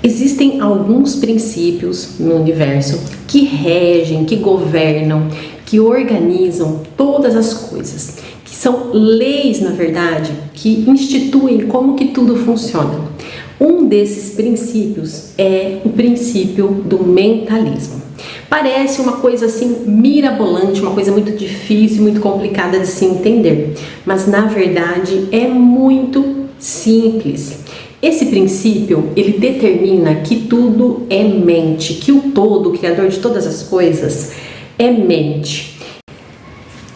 Existem alguns princípios no universo que regem, que governam, que organizam todas as coisas, que são leis, na verdade, que instituem como que tudo funciona. Um desses princípios é o princípio do mentalismo. Parece uma coisa assim mirabolante, uma coisa muito difícil, muito complicada de se entender, mas na verdade é muito simples. Esse princípio, ele determina que tudo é mente, que o todo, o criador de todas as coisas, é mente.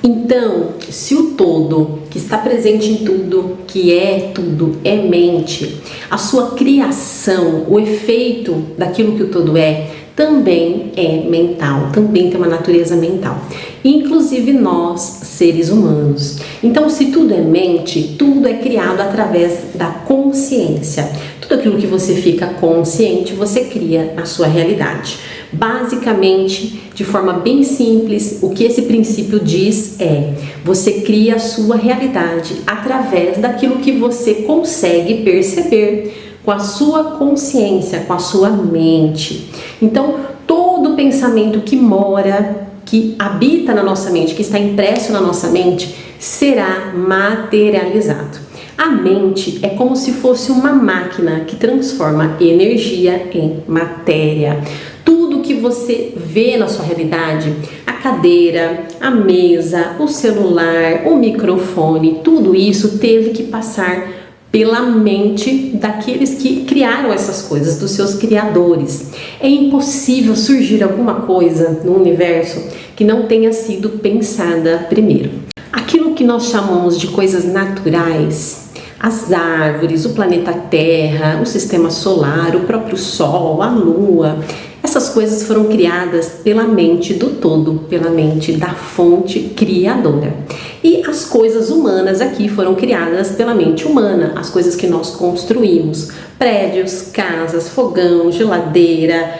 Então, se o todo, que está presente em tudo, que é tudo, é mente, a sua criação, o efeito daquilo que o todo é, também é mental, também tem uma natureza mental, inclusive nós, seres humanos. Então, se tudo é mente, tudo é criado através da consciência. Tudo aquilo que você fica consciente, você cria a sua realidade. Basicamente, de forma bem simples, o que esse princípio diz é: você cria a sua realidade através daquilo que você consegue perceber com a sua consciência, com a sua mente. Então, todo pensamento que mora, que habita na nossa mente, que está impresso na nossa mente, será materializado. A mente é como se fosse uma máquina que transforma energia em matéria. Tudo que você vê na sua realidade, a cadeira, a mesa, o celular, o microfone, tudo isso teve que passar pela mente daqueles que criaram essas coisas, dos seus criadores. É impossível surgir alguma coisa no universo que não tenha sido pensada primeiro. Aquilo que nós chamamos de coisas naturais, as árvores, o planeta Terra, o sistema solar, o próprio Sol, a Lua, essas coisas foram criadas pela mente do todo, pela mente da fonte criadora. E as coisas humanas aqui foram criadas pela mente humana, as coisas que nós construímos, prédios, casas, fogão, geladeira,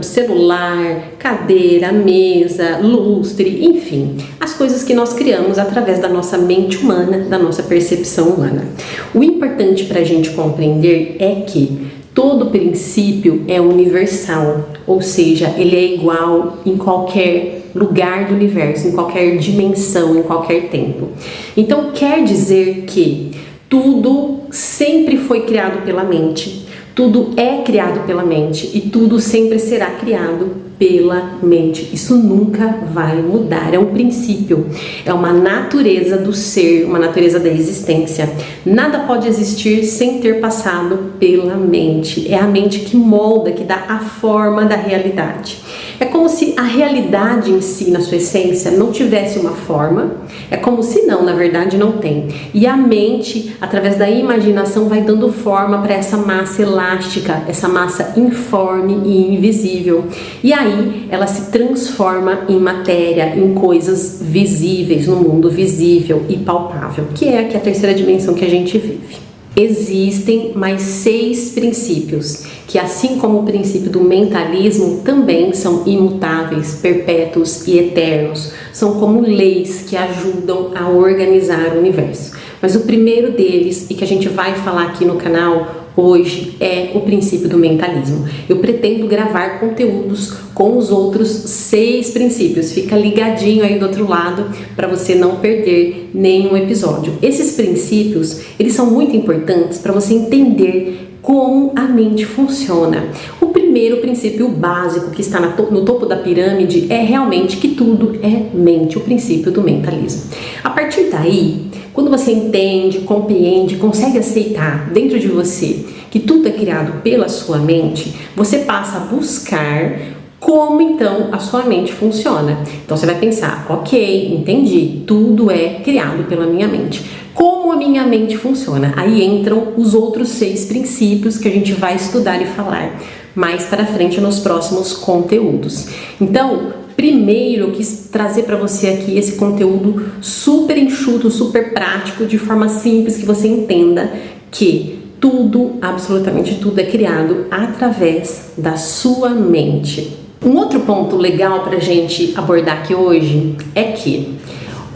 celular, cadeira, mesa, lustre, enfim, as coisas que nós criamos através da nossa mente humana, da nossa percepção humana. O importante para a gente compreender é que todo princípio é universal, ou seja, ele é igual em qualquer lugar do universo, em qualquer dimensão, em qualquer tempo. Então quer dizer que tudo sempre foi criado pela mente, tudo é criado pela mente e tudo sempre será criado pela mente. Isso nunca vai mudar, é um princípio, é uma natureza do ser, uma natureza da existência. Nada pode existir sem ter passado pela mente. É a mente que molda, que dá a forma da realidade. É como se a realidade em si, na sua essência, não tivesse uma forma. É como se não, na verdade não tem. E a mente, através da imaginação, vai dando forma para essa massa elástica, essa massa informe e invisível. E aí ela se transforma em matéria, em coisas visíveis, no mundo visível e palpável, que é aqui a terceira dimensão que a gente vive. Existem mais 6 princípios, que assim como o princípio do mentalismo, também são imutáveis, perpétuos e eternos. São como leis que ajudam a organizar o universo. Mas o primeiro deles, e que a gente vai falar aqui no canal hoje, é o princípio do mentalismo. Eu pretendo gravar conteúdos com os outros 6 princípios. Fica ligadinho aí do outro lado para você não perder nenhum episódio. Esses princípios, eles são muito importantes para você entender como a mente funciona. O primeiro princípio básico que está no topo da pirâmide é realmente que tudo é mente, o princípio do mentalismo. A partir daí, quando você entende, compreende, consegue aceitar dentro de você que tudo é criado pela sua mente, você passa a buscar como então a sua mente funciona. Então você vai pensar, ok, entendi, tudo é criado pela minha mente. Como a minha mente funciona? Aí entram os outros 6 princípios que a gente vai estudar e falar mais para frente nos próximos conteúdos. Então, primeiro eu quis trazer para você aqui esse conteúdo super enxuto, super prático, de forma simples, que você entenda que tudo, absolutamente tudo, é criado através da sua mente. Um outro ponto legal para a gente abordar aqui hoje é que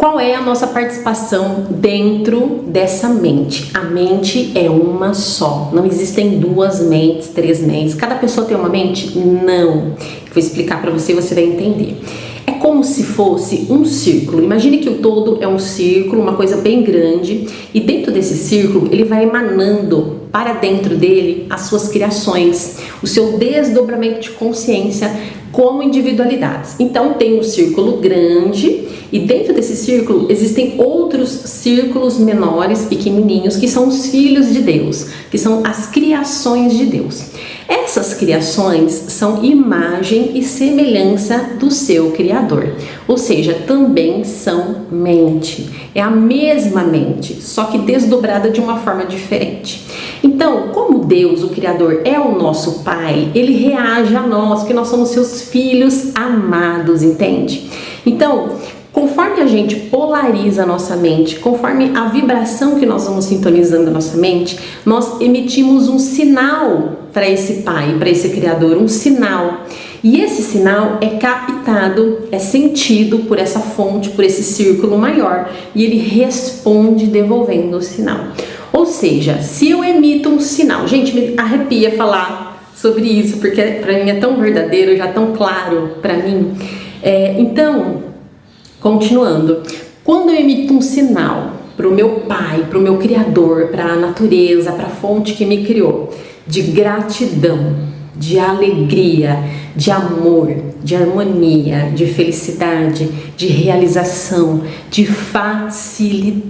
Qual é a nossa participação dentro dessa mente? A mente é uma só, não existem duas mentes, três mentes. Cada pessoa tem uma mente? Não. Vou explicar para você e você vai entender. É como se fosse um círculo. Imagine que o todo é um círculo, uma coisa bem grande, e dentro desse círculo ele vai emanando para dentro dele as suas criações, o seu desdobramento de consciência como individualidades. Então tem um círculo grande e dentro desse círculo existem outros círculos menores, pequenininhos, que são os filhos de Deus, que são as criações de Deus. Essas criações são imagem e semelhança do seu Criador, ou seja, também são mente. É a mesma mente, só que desdobrada de uma forma diferente. Então, como Deus, o Criador, é o nosso Pai, Ele reage a nós, porque nós somos seus filhos amados, entende? Então, conforme a gente polariza a nossa mente, conforme a vibração que nós vamos sintonizando a nossa mente, nós emitimos um sinal para esse Pai, para esse Criador, um sinal. E esse sinal é captado, é sentido por essa fonte, por esse círculo maior, e ele responde devolvendo o sinal. Ou seja, se eu emito um sinal, gente, me arrepia falar sobre isso, porque para mim é tão verdadeiro, já tão claro para mim. Então, continuando, quando eu emito um sinal para o meu Pai, para o meu Criador, para a natureza, para a fonte que me criou, de gratidão, de alegria, de amor, de harmonia, de felicidade, de realização, de facilidade,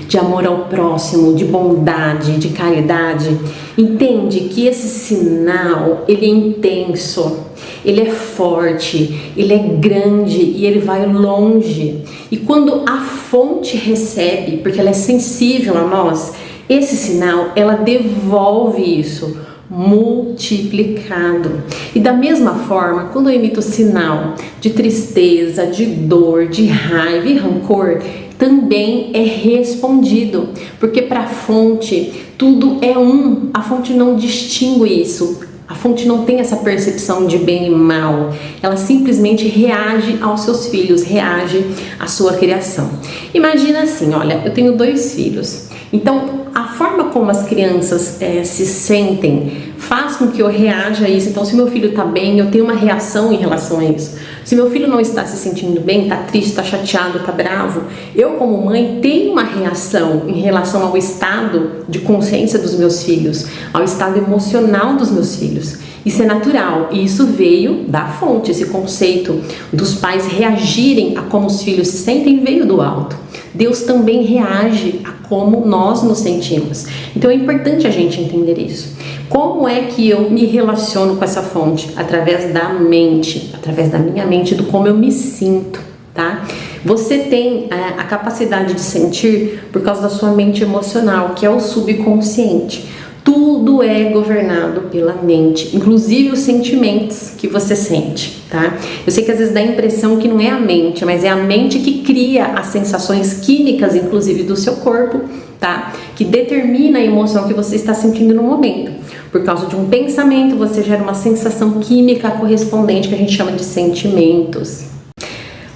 de amor ao próximo, de bondade, de caridade. Entende que esse sinal, ele é intenso, ele é forte, ele é grande e ele vai longe. E quando a fonte recebe, porque ela é sensível a nós, esse sinal, ela devolve isso multiplicado. E da mesma forma, quando eu emito sinal de tristeza, de dor, de raiva e rancor, também é respondido, porque para a fonte tudo é um, a fonte não distingue isso, a fonte não tem essa percepção de bem e mal, ela simplesmente reage aos seus filhos, reage à sua criação. Imagina assim, olha, eu tenho 2 filhos, então a forma como as crianças se sentem faz com que eu reaja a isso. Então, se meu filho está bem, eu tenho uma reação em relação a isso. Se meu filho não está se sentindo bem, está triste, está chateado, está bravo, eu como mãe tenho uma reação em relação ao estado de consciência dos meus filhos, ao estado emocional dos meus filhos. Isso é natural e isso veio da fonte, esse conceito dos pais reagirem a como os filhos se sentem veio do alto. Deus também reage a como nós nos sentimos. Então é importante a gente entender isso. Como é que eu me relaciono com essa fonte? Através da mente, através da minha mente, do como eu me sinto, tá? Você tem a capacidade de sentir por causa da sua mente emocional, que é o subconsciente. Tudo é governado pela mente, inclusive os sentimentos que você sente, tá? Eu sei que às vezes dá a impressão que não é a mente, mas é a mente que cria as sensações químicas, inclusive do seu corpo, tá? Que determina a emoção que você está sentindo no momento. Por causa de um pensamento, você gera uma sensação química correspondente que a gente chama de sentimentos.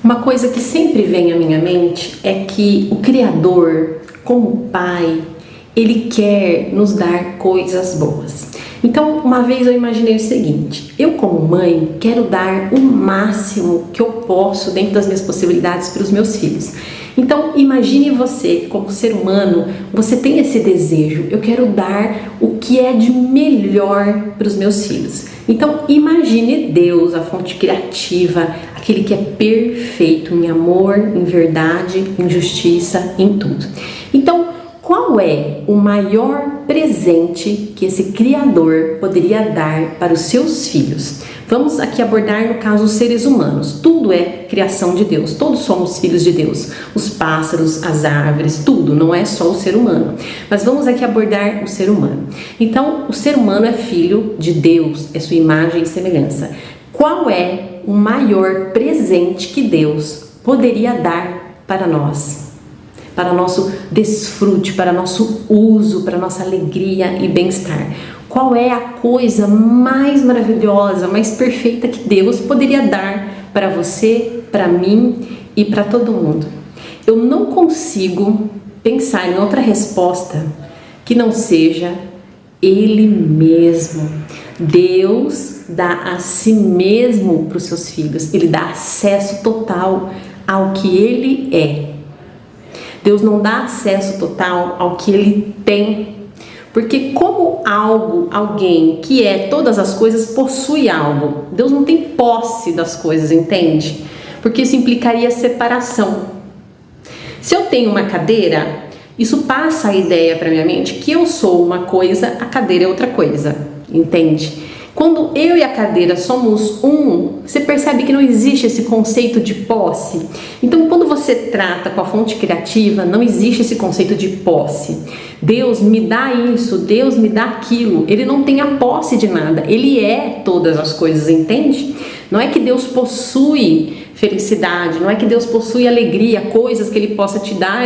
Uma coisa que sempre vem à minha mente é que o Criador, como Pai, Ele quer nos dar coisas boas. Então, uma vez eu imaginei o seguinte: eu como mãe quero dar o máximo que eu posso dentro das minhas possibilidades para os meus filhos. Então, imagine você, como ser humano, você tem esse desejo, eu quero dar o que é de melhor para os meus filhos. Então, imagine Deus, a fonte criativa, aquele que é perfeito em amor, em verdade, em justiça, em tudo. Então, qual é o maior presente que esse Criador poderia dar para os seus filhos? Vamos aqui abordar, no caso, os seres humanos. Tudo é criação de Deus, todos somos filhos de Deus. Os pássaros, as árvores, tudo, não é só o ser humano. Mas vamos aqui abordar o ser humano. Então, o ser humano é filho de Deus, é sua imagem e semelhança. Qual é o maior presente que Deus poderia dar para nós? Para nosso desfrute, para nosso uso, para nossa alegria e bem-estar. Qual é a coisa mais maravilhosa, mais perfeita que Deus poderia dar para você, para mim e para todo mundo? Eu não consigo pensar em outra resposta que não seja Ele mesmo. Deus dá a si mesmo para os seus filhos. Ele dá acesso total ao que Ele é. Deus não dá acesso total ao que Ele tem. Porque como alguém que é todas as coisas possui algo, Deus não tem posse das coisas, entende? Porque isso implicaria separação. Se eu tenho uma cadeira, isso passa a ideia para minha mente que eu sou uma coisa, a cadeira é outra coisa, entende? Quando eu e a cadeira somos um, você percebe que não existe esse conceito de posse. Então, quando você trata com a fonte criativa, não existe esse conceito de posse. Deus me dá isso, Deus me dá aquilo. Ele não tem a posse de nada, Ele é todas as coisas, entende? Não é que Deus possui felicidade, não é que Deus possui alegria, coisas que Ele possa te dar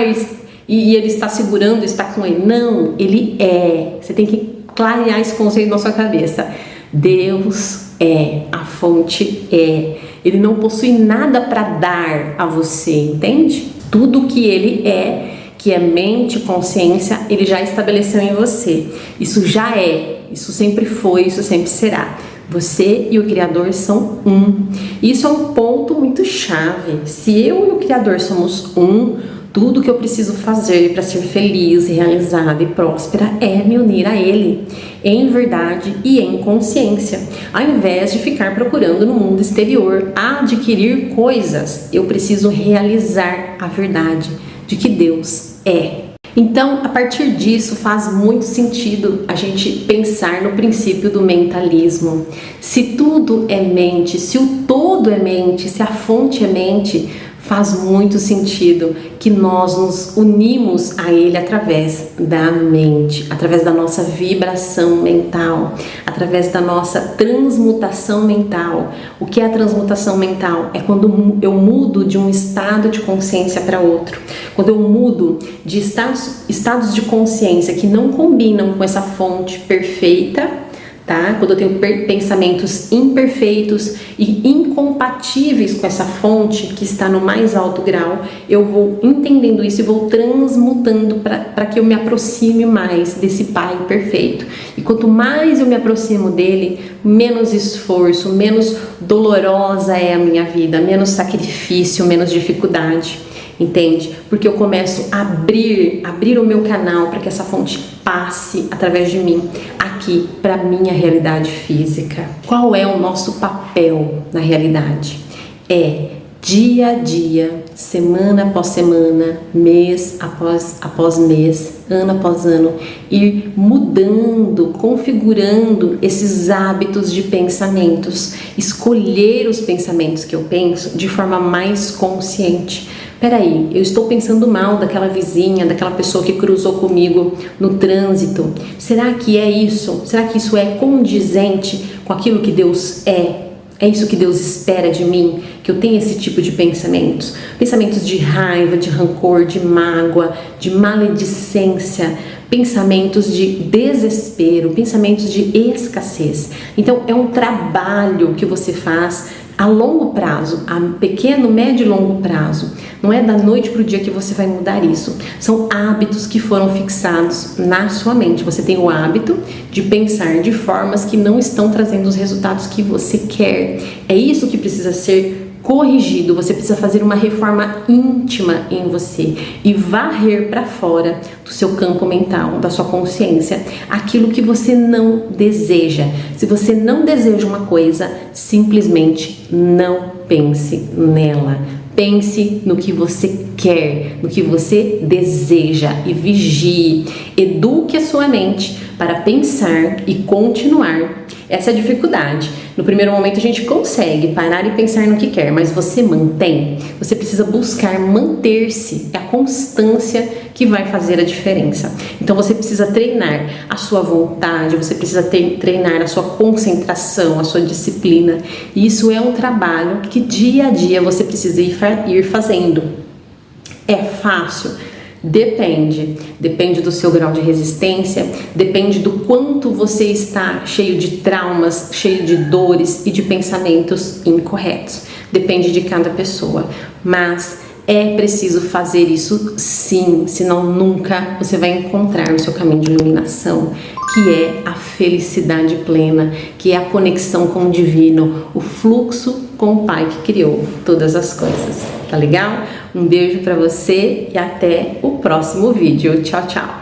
e Ele está segurando, está com Ele. Não, Ele é. Você tem que clarear esse conceito na sua cabeça. Deus é, a fonte é. Ele não possui nada para dar a você, entende? Tudo que Ele é, que é mente, consciência, Ele já estabeleceu em você. Isso já é, isso sempre foi, isso sempre será. Você e o Criador são um. Isso é um ponto muito chave. Se eu e o Criador somos um, tudo que eu preciso fazer para ser feliz, realizada e próspera é me unir a Ele, em verdade e em consciência. Ao invés de ficar procurando no mundo exterior adquirir coisas, eu preciso realizar a verdade de que Deus é. Então, a partir disso, faz muito sentido a gente pensar no princípio do mentalismo. Se tudo é mente, se o todo é mente, se a fonte é mente, faz muito sentido que nós nos unimos a Ele através da mente, através da nossa vibração mental, através da nossa transmutação mental. O que é a transmutação mental? É quando eu mudo de um estado de consciência para outro. Quando eu mudo de estados de consciência que não combinam com essa fonte perfeita, tá? Quando eu tenho pensamentos imperfeitos e incompatíveis com essa fonte que está no mais alto grau, eu vou entendendo isso e vou transmutando para que eu me aproxime mais desse Pai perfeito. E quanto mais eu me aproximo dele, menos esforço, menos dolorosa é a minha vida, menos sacrifício, menos dificuldade. Entende? Porque eu começo a abrir o meu canal para que essa fonte passe através de mim aqui para a minha realidade física. Qual é o nosso papel na realidade? É dia a dia, semana após semana, mês após mês, ano após ano, ir mudando, configurando esses hábitos de pensamentos, escolher os pensamentos que eu penso de forma mais consciente. Peraí, eu estou pensando mal daquela vizinha, daquela pessoa que cruzou comigo no trânsito. Será que é isso? Será que isso é condizente com aquilo que Deus é? É isso que Deus espera de mim? Que eu tenha esse tipo de pensamentos? Pensamentos de raiva, de rancor, de mágoa, de maledicência, pensamentos de desespero, pensamentos de escassez. Então, é um trabalho que você faz a longo prazo, a pequeno, médio e longo prazo. Não é da noite para o dia que você vai mudar isso. São hábitos que foram fixados na sua mente. Você tem o hábito de pensar de formas que não estão trazendo os resultados que você quer. É isso que precisa ser corrigido. Você precisa fazer uma reforma íntima em você e varrer para fora do seu campo mental, da sua consciência, aquilo que você não deseja. Se você não deseja uma coisa, simplesmente não pense nela. Pense no que você quer, no que você deseja e vigie. Eduque a sua mente para pensar e continuar. Essa é a dificuldade. No primeiro momento a gente consegue parar e pensar no que quer, mas você mantém. Você precisa buscar manter-se. É a constância que vai fazer a diferença. Então você precisa treinar a sua vontade, você precisa treinar a sua concentração, a sua disciplina. E isso é um trabalho que dia a dia você precisa ir fazendo. É fácil? Depende do seu grau de resistência, depende do quanto você está cheio de traumas, cheio de dores e de pensamentos incorretos. Depende de cada pessoa, mas é preciso fazer isso sim, senão nunca você vai encontrar o seu caminho de iluminação, que é a felicidade plena, que é a conexão com o divino, o fluxo com o Pai que criou todas as coisas. Tá legal? Um beijo para você e até o próximo vídeo. Tchau, tchau!